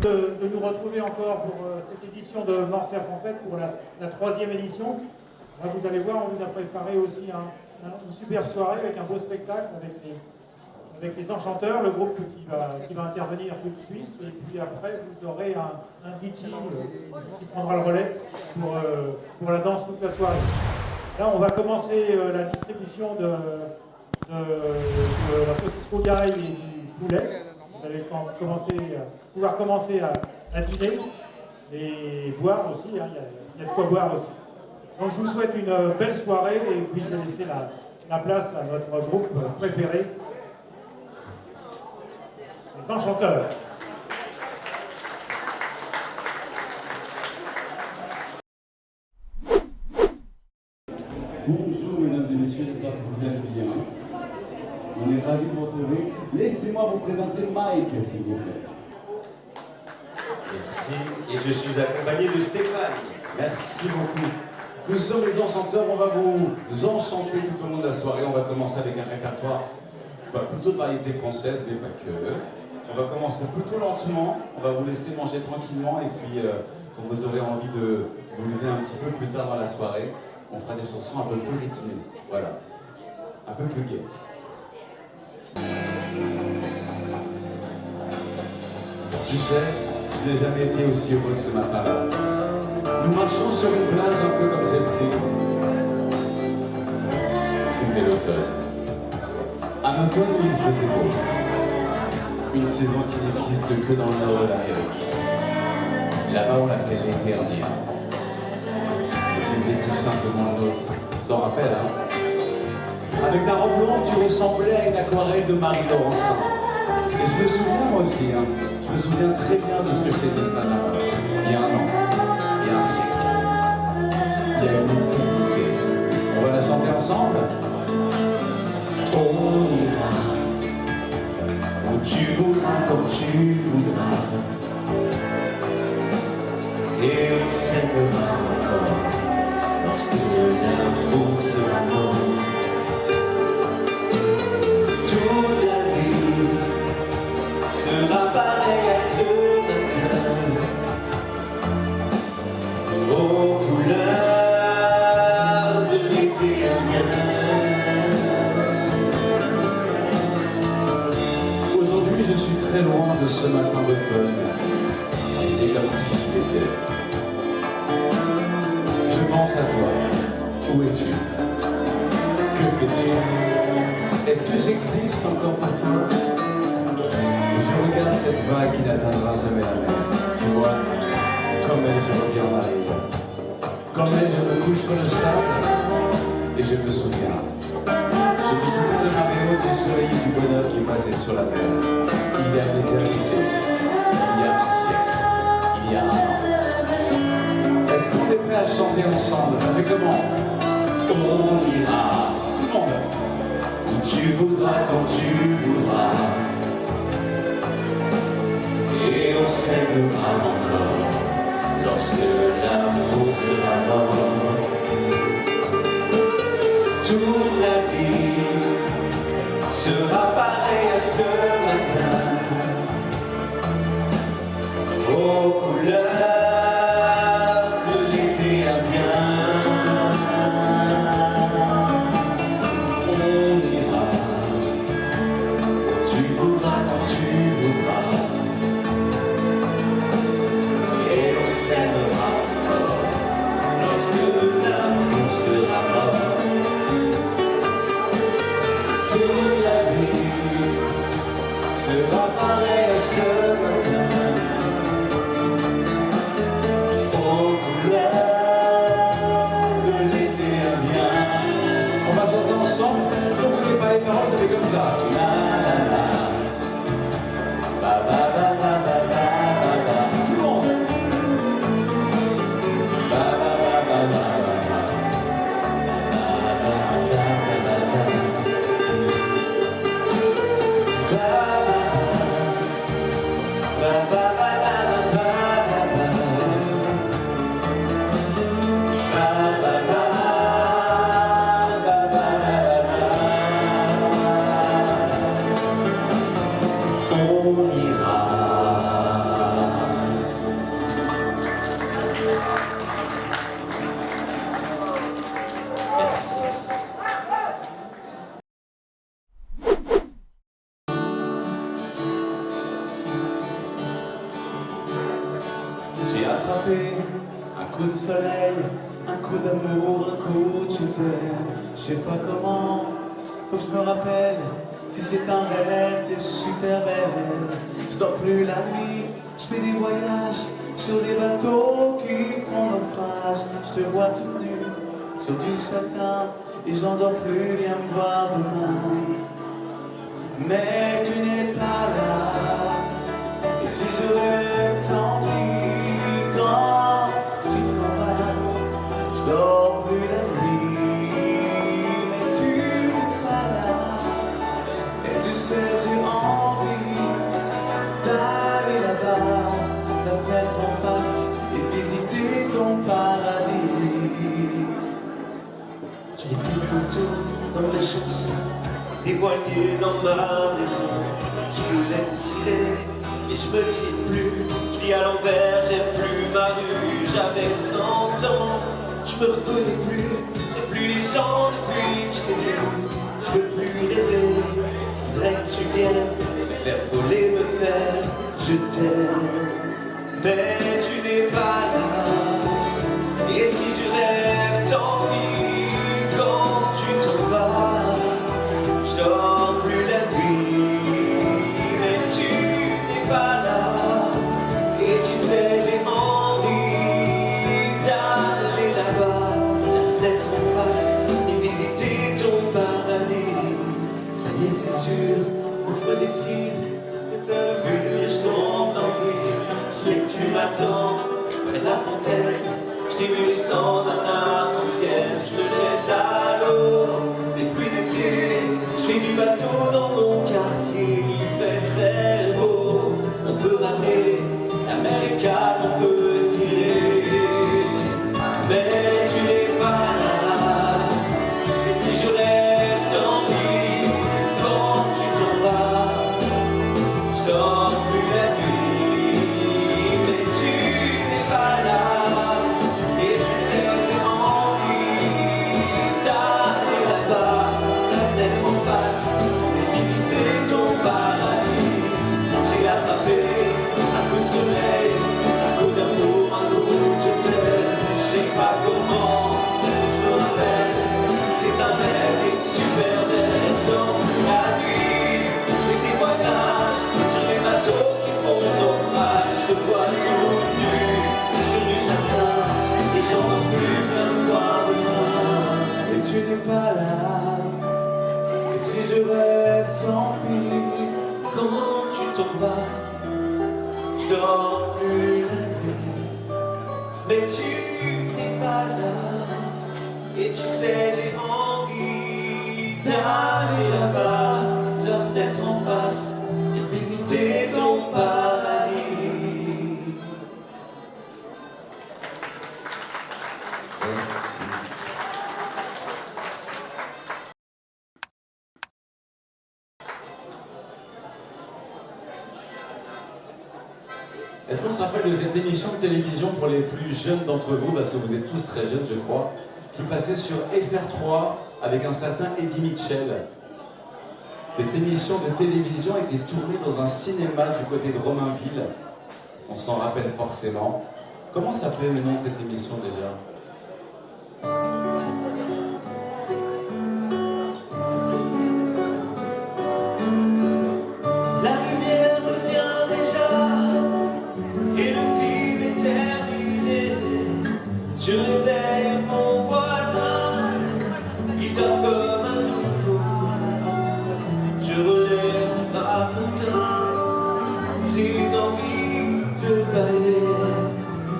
de nous retrouver encore pour cette édition de Morcerf en Fête, pour la troisième édition. Là, vous allez voir, on vous a préparé aussi une superbe soirée avec un beau spectacle avec les enchanteurs, le groupe qui va intervenir tout de suite. Et puis après, vous aurez un DJ qui prendra le relais pour la danse toute la soirée. Là, on va commencer la distribution de la saucisse Rougail et du poulet. Vous allez pouvoir commencer à dîner et boire aussi, hein, il y a de quoi boire aussi. Donc je vous souhaite une belle soirée et puis je vais laisser la place à notre groupe préféré, les Enchanteurs. Bonjour mesdames et messieurs, j'espère que vous allez bien. On est ravis de vous retrouver. Laissez-moi vous présenter Mike, s'il vous plaît. Merci, et je suis accompagné de Stéphane. Merci beaucoup. Nous sommes les enchanteurs, on va vous enchanter tout au long de la soirée. On va commencer avec un répertoire plutôt de variété française, mais pas que. On va commencer plutôt lentement, on va vous laisser manger tranquillement et puis quand vous aurez envie de vous lever un petit peu plus tard dans la soirée, on fera des chansons un peu plus rythmées, voilà, un peu plus gaies. Tu sais, je n'ai jamais été aussi heureux que ce matin-là. Nous marchons sur une plage un peu comme celle-ci. C'était l'automne. Un automne où il faisait beau. Une saison qui n'existe que dans le nord de l'Amérique. Là-bas, on l'appelle l'été indien. Et c'était tout simplement le nôtre. Tu t'en rappelles, hein? Avec ta robe blonde, tu ressemblais à une aquarelle de Marie Laurencin. Et je me souviens, moi aussi, hein, je me souviens très bien de ce que je t'ai dit ce matin. Il y a un an, il y a un siècle, il y a une éternité. On va la chanter ensemble? On ira où tu voudras, comme tu voudras. Et on s'aimera encore lorsque l'amour sera mort. Toute la vie sera pareille à ce matin, aux couleurs de l'été indien. Aujourd'hui, je suis très loin de ce matin d'automne, et c'est comme si je l'étais. Je pense à toi. Où es-tu? Que fais-tu? Est-ce que j'existe encore pour toi? Je regarde cette vague qui n'atteindra jamais la mer. Tu vois, comme elle, je reviens en arrière. Comme elle, je me couche sur le sable et je me souviens. Je me souviens de ma mémoire du soleil et du bonheur qui passait sur la mer. Il y a une éternité, il y a un siècle, il y a un an. Est-ce qu'on est prêt à chanter ensemble? Ça fait comment? On ira, tout le monde, où tu voudras, quand tu voudras. Et on s'aimera encore lorsque l'amour sera mort. Toute la vie sera pareille à ce matin, aux couleurs de l'été indien. On ira où tu voudras, quand tu voudras. Et on s'aimera encore lorsque l'amour sera mort. Toute la vie sera pareille à ce matin, aux couleurs de l'été indien. On va chanter ensemble, si on ne connaît pas les paroles, ça fait comme ça. La la la, ba ba ba ba ba ba ba ba. Tout le monde. Ba ba ba ba ba ba ba. Ba ba ba ba ba ba. soleil, un coup d'amour, un coup de je t'aime. Je sais pas comment, faut que je me rappelle. Si c'est un rêve, t'es super belle. Je dors plus la nuit, je fais des voyages sur des bateaux qui font naufrage. Je te vois toute nue sur du satin et j'en dors plus, viens me voir demain. Mais tu n'es pas là. Et si je rêve, tant pis. Quand tu t'en vas, je dors plus la nuit. Mais tu n'es pas là. Et tu sais, j'ai envie d'aller là-bas, ta fenêtre en face, et de visiter ton paradis. J'ai des photos dans mes chansons, des voiliers dans ma maison. Je voulais me tirer, et je me tire plus. Je vis à l'envers, j'aime plus ma rue. J'avais 100 ans, je me reconnais plus. J'aime plus les gens depuis que je t'ai vu. Je veux plus rêver, je voudrais que tu viennes me faire voler, me faire je t'aime. Mais tu n'es pas là. Et si je rêve, tant pis. Quand tu t'en vas, je dors plus la nuit. Mais tu n'es pas là. Et tu sais, j'ai envie d'aller là-bas, la fenêtre en face, et visiter ton paradis. Ça y est, c'est sûr, faut que je me décide de faire le mur et je tombe dans le vide. Je sais que tu m'attends près de la fontaine. Je t'ai vu descendre un arc-en-ciel. Je me jette à l'eau des pluies d'été. Je fais du bateau dans mon quartier. Il fait très beau. On peut ramer, la mer est calme, on peut se tirer. Mais tu n'es pas là. Et si je rêve, tant pis. Quand tu t'en vas, je dors plus la nuit. Mais tu n'es pas là. Et tu sais, j'ai envie d'aller là-bas, la fenêtre en face, et visiter ton paradis. J'ai attrapé un coup de soleil, un coup d'amour, un coup de je t'aime. Je sais pas comment, faut que je me rappelle. Si c'est un rêve, t'es super belle. Je dors plus la nuit, je fais des voyages sur les bateaux qui font naufrage. Je te vois toute nue sur du satin et j'en peux plus bien me voir demain. Et tu n'es pas là. Et si je rêve, tant pis. Quand tu t'en vas, je dors plus la nuit. Mais tu n'es pas là. Et tu sais, j'ai envie d'aller là-bas, la fenêtre en face, et visiter ton paradis. Est-ce qu'on se rappelle de cette émission de télévision pour les plus jeunes d'entre vous, parce que vous êtes tous très jeunes je crois, qui passait sur FR3 avec un certain Eddie Mitchell. Cette émission de télévision était tournée dans un cinéma du côté de Romainville. On s'en rappelle forcément. Comment s'appelait le nom de cette émission déjà ? La lumière revient déjà et le film est terminé. Je réveille mon voisin, il dort comme un nouveau. Je relève mon strapontin, j'ai une envie de bailler.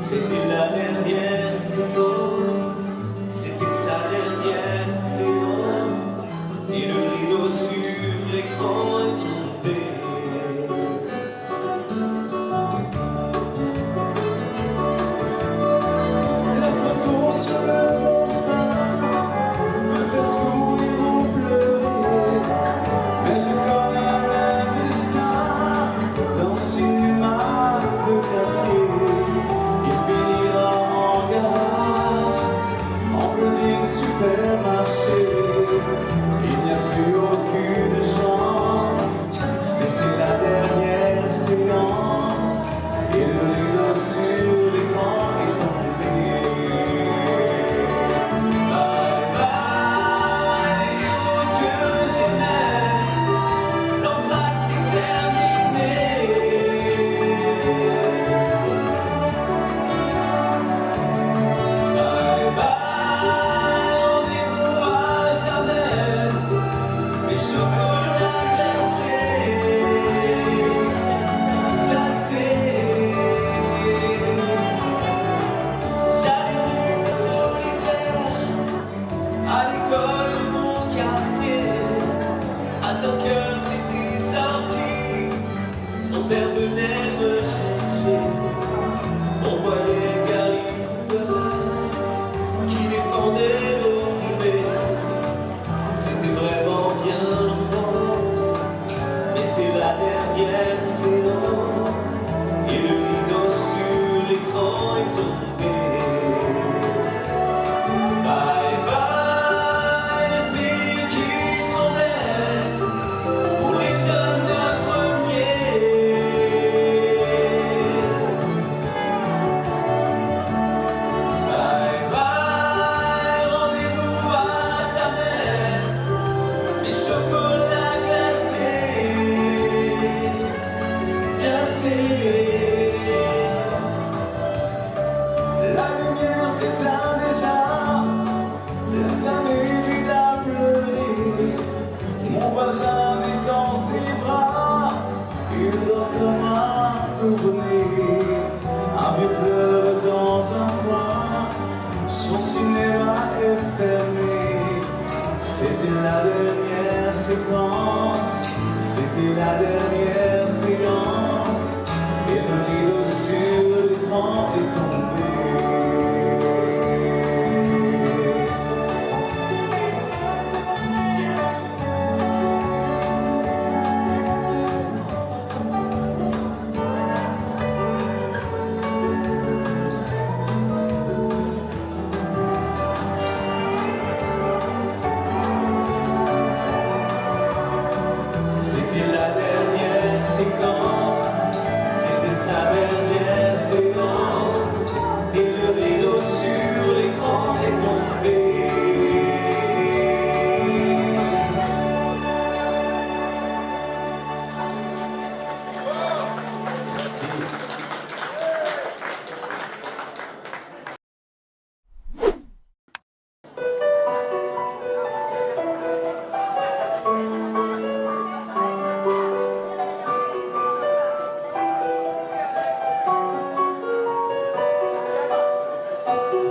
C'était la dernière séquence, c'était sa dernière séance. Et le rideau sur l'écran est tombé. La photo sur le montant me fait sourire ou pleurer. Mais je connais le destin d'un cinéma de quartier. Il finira en garage, en building supermarché. Il n'y a plus aucune chance. C'était la dernière séance. Et le rideau sur l'écran est tombé. C'était la dernière séquence, c'était la dernière séance, et le rideau sur l'écran est tombé. C'était la dernière séquence, c'était sa dernière séance, et le rideau sur l'écran est tombé. Merci.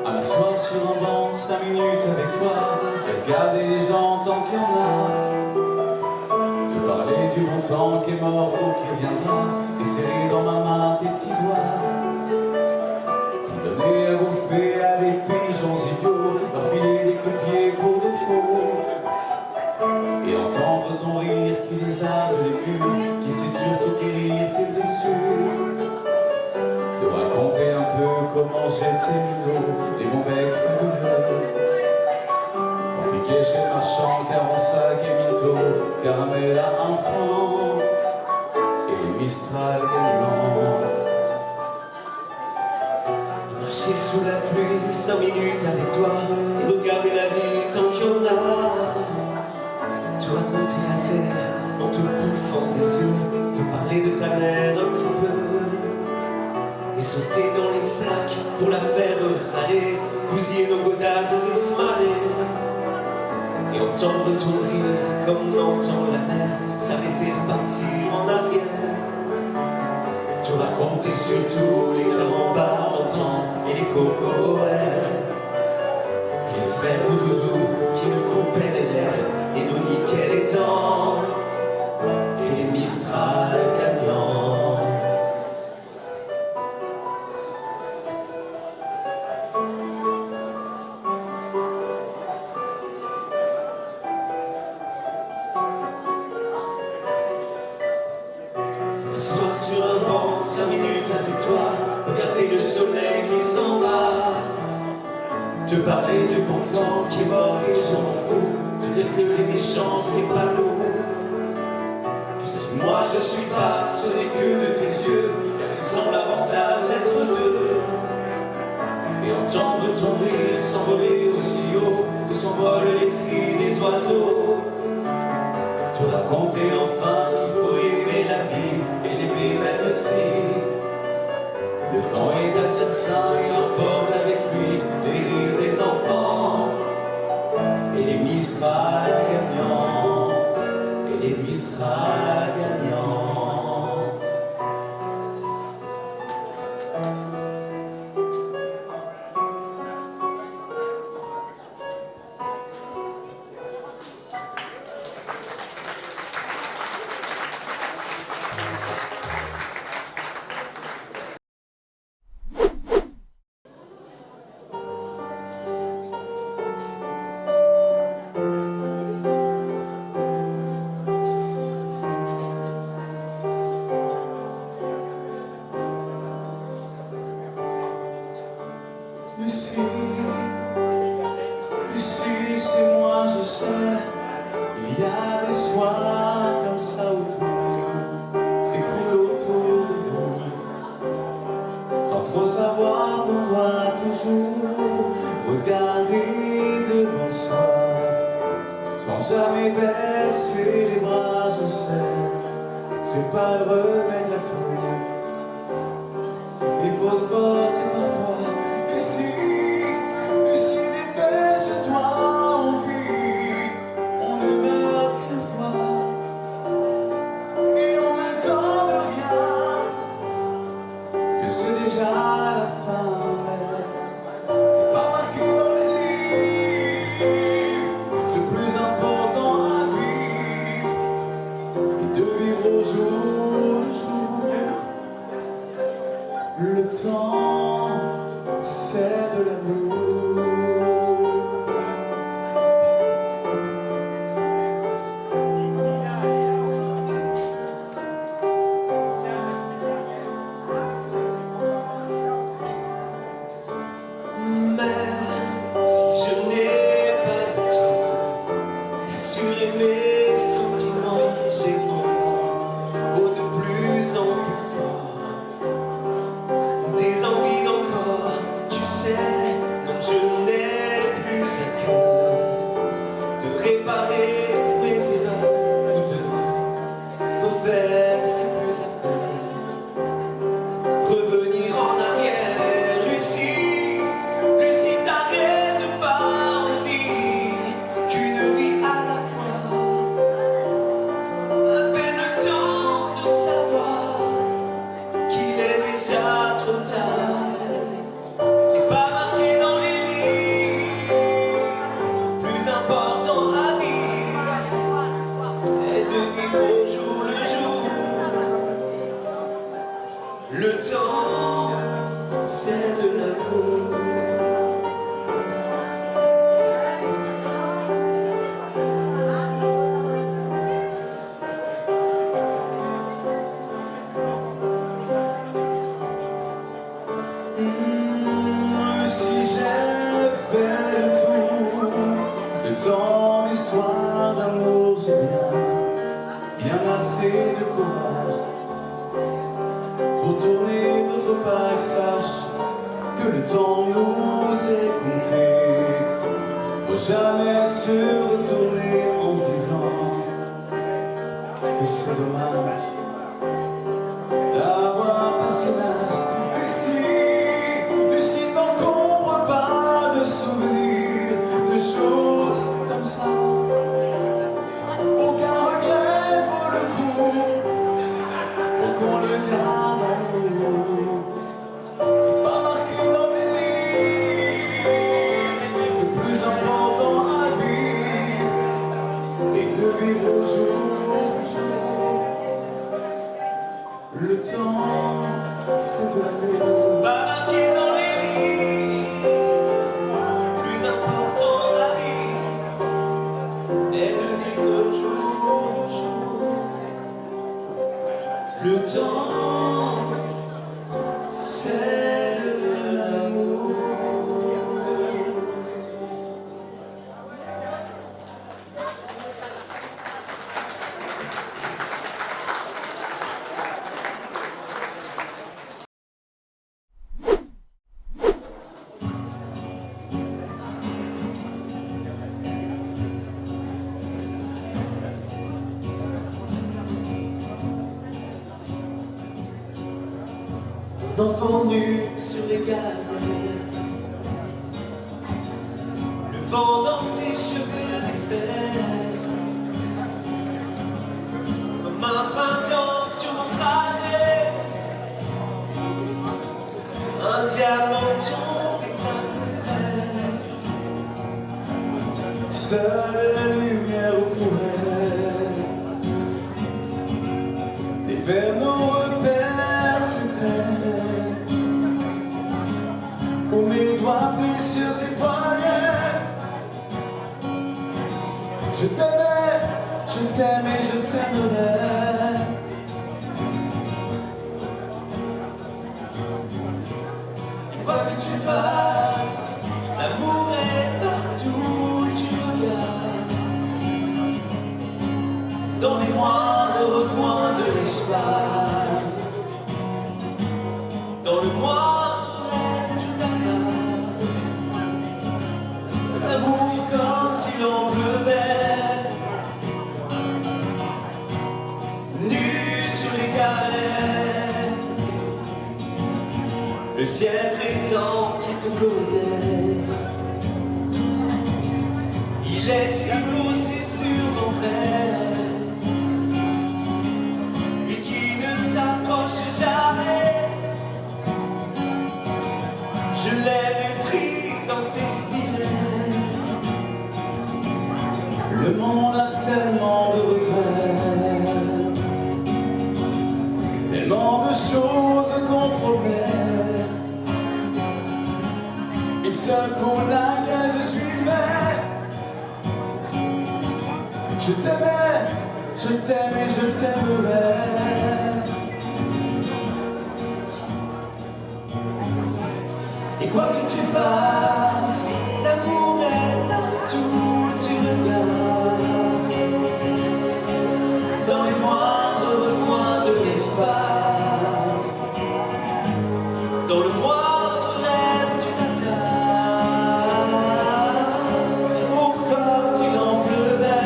À m'asseoir sur un banc, 5 minutes avec toi, et regarder les gens tant qu'il y en a. Te parler du bon temps qui est mort ou qui reviendra, et serrer dans ma main tes petits doigts. Puis donner à bouffer à des pigeons idiots, leur filer des coups de pied pour de faux. Et entendre ton rire qui les arde les murs, qui sait surtout guérir tes blessures. Te raconter un peu comment j'étais minot, les bons becs fabuleux. Compliqué chez le marchand, car en sac et mytho, caramel à 1 franc, et les Mistral gagnants. Marcher sous la pluie 5 minutes avec toi et regarder la vie tant qu'il y en a. Te raconter la terre en te bouffant des yeux, te parler de ta mère un petit peu. Et sauter dans les flaques pour la faire râler, bousiller nos godasses et se marrer. Et entendre ton rire comme on entend la mer, s'arrêter, repartir en arrière. Te raconter surtout les grands bas-montants et les cocoboères. Et les frères ou doudous qui nous coupaient les lèvres et nous niquaient les dents. Et les Mistral gagnants. M'asseoir sur un banc 5 minutes avec toi, regarder le soleil qui s'en va. Te parler du bon temps qui est mort et j'en fous, te dire que les méchants c'est pas nous. Tu sais, moi je suis pas, je n'ai que de tes yeux, car il semble avantage d'être deux. Et entendre ton rire s'envoler aussi haut que s'envolent les cris des oiseaux. Te raconter enfin qu'il faut aimer la vie et l'aimer même si le temps est assassin, il emporte avec lui les rires des enfants. Et les Mistral gagnants, et les Mistral gagnants. Lucie, Lucie, c'est moi, je sais. Il y a des soirs comme ça autour, s'écroulent autour de vous, sans trop savoir pourquoi toujours regarder devant soi, sans jamais baisser les bras, je sais, c'est pas le remède à tout. Il faut se forcer parfois. Lucie, Lucie, dépêche-toi, on vit, on ne meurt qu'une fois, et on n'attend de rien, que c'est déjà la fin. C'est pas marqué dans les livres, que le plus important réparer mes erreurs, ou deux, refaire ce qui est plus à faire, revenir en arrière. Lucie, Lucie, t'arrêtes de pas envie qu'une vie à la fois, à peine le temps de savoir qu'il est déjà trop tard. C'est pas marqué dans les livres, plus important à vivre est de vivre au jour le jour. Le temps, c'est de l'amour. Si j'ai fait le tour de tant d'histoires d'amour, j'ai bien assez de courage pour tourner d'autres pages. Sache que le temps nous est compté. Faut jamais se retourner en se disant que c'est dommage d'avoir passé l'âge. Lucie, t'encombre pas de souvenirs, de choses comme ça. Aucun regret vaut le coup pour qu'on le garde en nous. C'est pas marqué dans les livres. Le plus important à vivre est de vivre au jour le jour. Le temps, c'est de l'amour. Pas marqué dans les livres, le plus important à vivre est de vivre au jour le jour. Le temps, c'est de l'amour. Enfant nu sur les galères, le vent dans tes cheveux défaits, comme un printemps sur mon trajet, un diamant tombé d'un coffret. Seule la lumière pourrait défaire nos repères secrets. Où mes doigts pris sur tes poignets. Je t'aimais, je t'aime et je t'aimerai. Et quoi que tu fasses, l'amour est partout où tu regardes, dans les moindres recoins de l'espace, dans le moindre rêve où tu t'attardes. L'amour comme si l'on pleuvait, nu sur les galets. Le ciel prétend qu'il te connaît. Il est si beau, c'est sûrement vrai. Lui qui ne s'approche jamais, je l'ai pris dans tes filets. Le monde a tellement de regrets, tellement de choses qu'on promet. Une seule pour laquelle je suis fait. Je t'aimais, je t'aime et je t'aimerai. Et quoi que tu fasses, l'amour est partout où tu regardes, dans les moindres recoins de l'espace, dans le moindre rêve où tu t'attardes. L'amour comme si l'on pleuvait.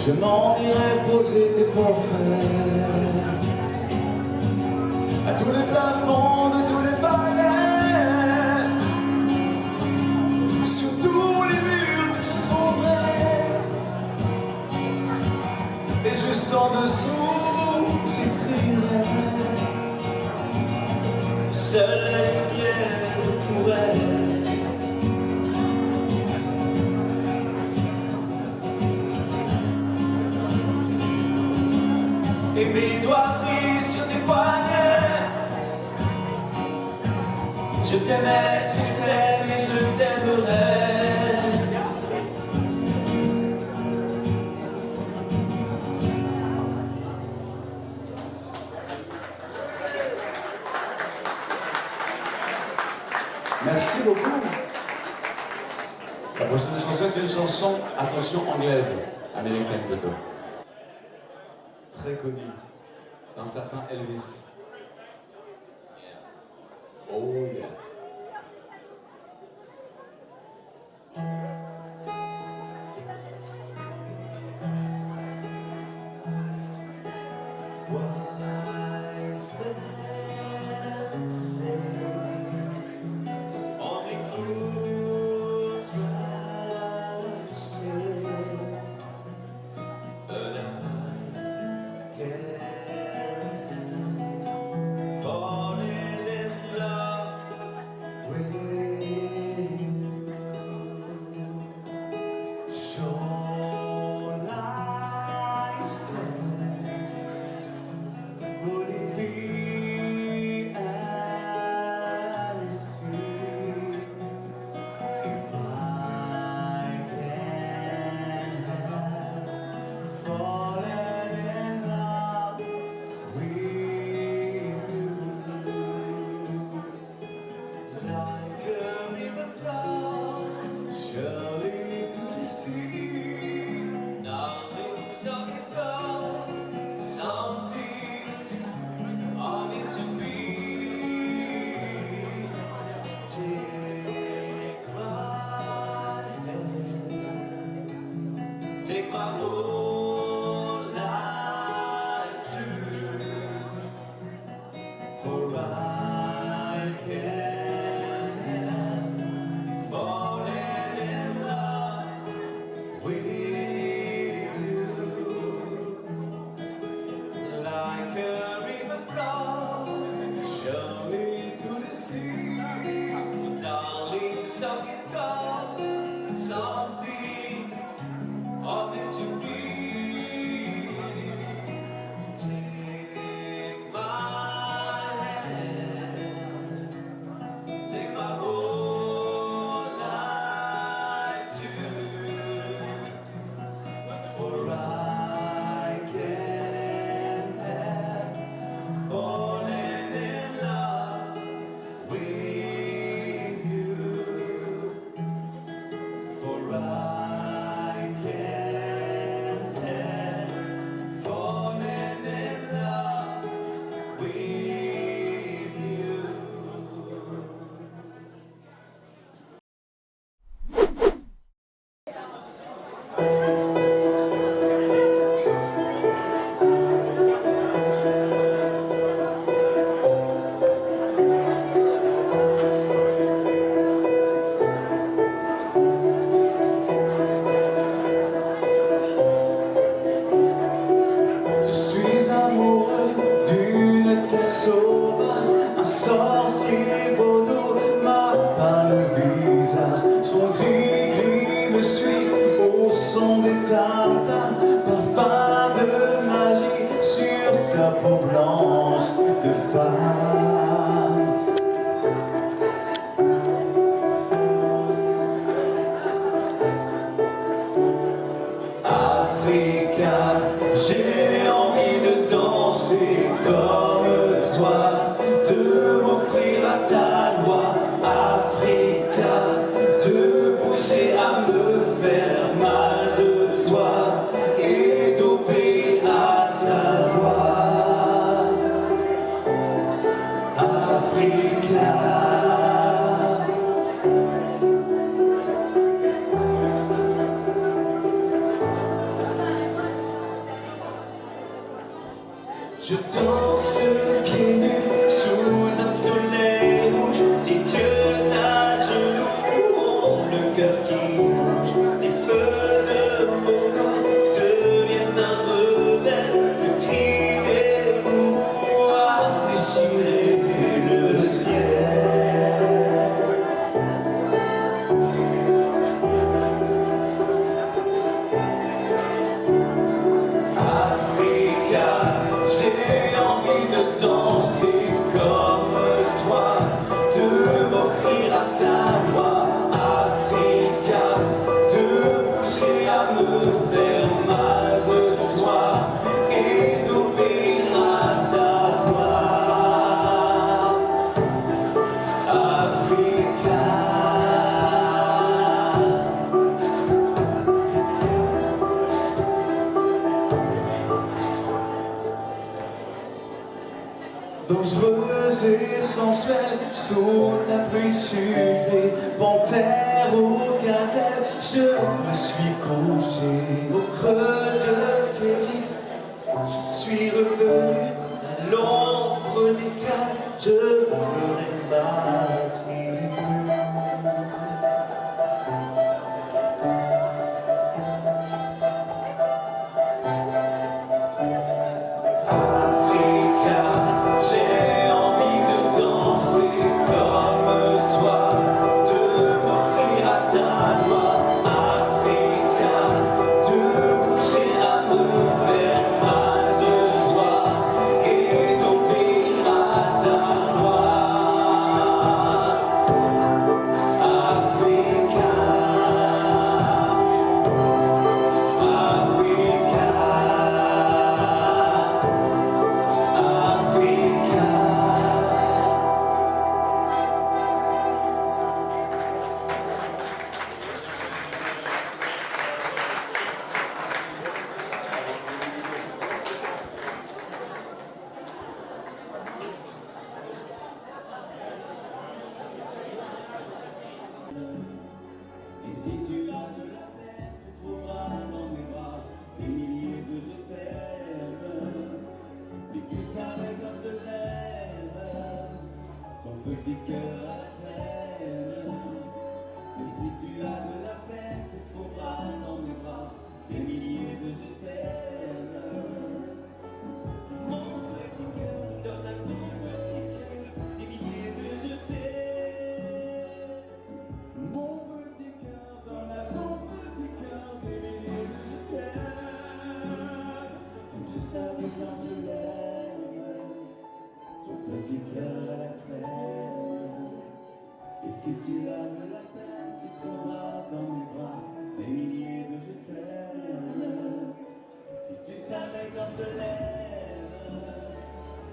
Je m'en irai poser tes portraits à tous les plafonds de tous les palais, sur tous les murs que je trouverai, et juste en dessous j'écrirai: seule la lumière pourrait et mes doigts pris sur tes poignets. Je t'aimais, je t'aime et je t'aimerai. Merci beaucoup. La prochaine chanson est une chanson, attention, anglaise, américaine plutôt. Très connue, d'un certain Elvis. Oh yeah. Wise men say only fools rush in, but I can't help falling in love with you. Shoreline stand, would it be as sweet if I can have fallen in love with you? Like a river flows surely to the sea, darling, so it goes. Some things are meant to be. Take my hand, take my whole life too, for I can't help falling in love with you. Like a river flows surely to the sea, darling, so it goes. Some things are meant to be. Take my hand, take my whole life too, for I can't help falling in love with you. For I can't help falling in love with you. Je suis amoureux d'une tête sauvage, un sorcier vaudou m'a peint le visage. Son gris-gris me suit au son des tam-tams, parfum de magie sur ta peau blanche de femme. Africa, j'ai envie de danser comme toi, de m'offrir à ta loi. Africa, de bouger à me faire mal de toi et d'obéir à ta loi. Africa. Je danse pieds nus sous un soleil rouge, les dieux à genoux ont le cœur qui bouge. Les feux de mon corps deviennent un rebelle, le cri des boubous a déchiré le ciel. Africa, j'ai envie de danser comme toi, de m'offrir à ta loi. Africa, de bouger à me faire mal de toi et d'obéir à ta voix. Africa. Dangereuse et sensuelle, sous ta pluie sucrée, panthère ou gazelle, je me suis couché au creux de tes griffes. Je suis revenu à l'ombre des cases, je ferai ma tribu. Et si tu as de la peine, tu trouveras dans mes bras des milliers de je t'aime. Si tu savais comme je l'aime, ton petit cœur à la traîne. Et si tu as de la peine, tu trouveras dans mes bras des milliers de je t'aime. Mon petit cœur donne à ton petit cœur des milliers de je t'aime. Mon petit cœur donne à ton petit cœur des milliers de je t'aime. Si tu savais quand je l'aime, ton petit cœur à la traîne. Et si tu as de la peine, tu trouveras dans mes bras des milliers de je t'aime. Si tu savais comme je l'aime,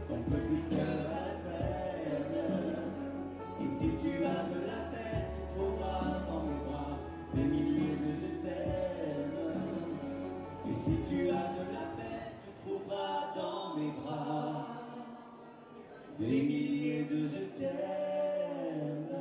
ton petit cœur à la traîne. Et si tu as de la peine, tu trouveras dans mes bras des milliers de je t'aime. Et si tu as de la peine, tu trouveras dans mes bras des milliers de je t'aime.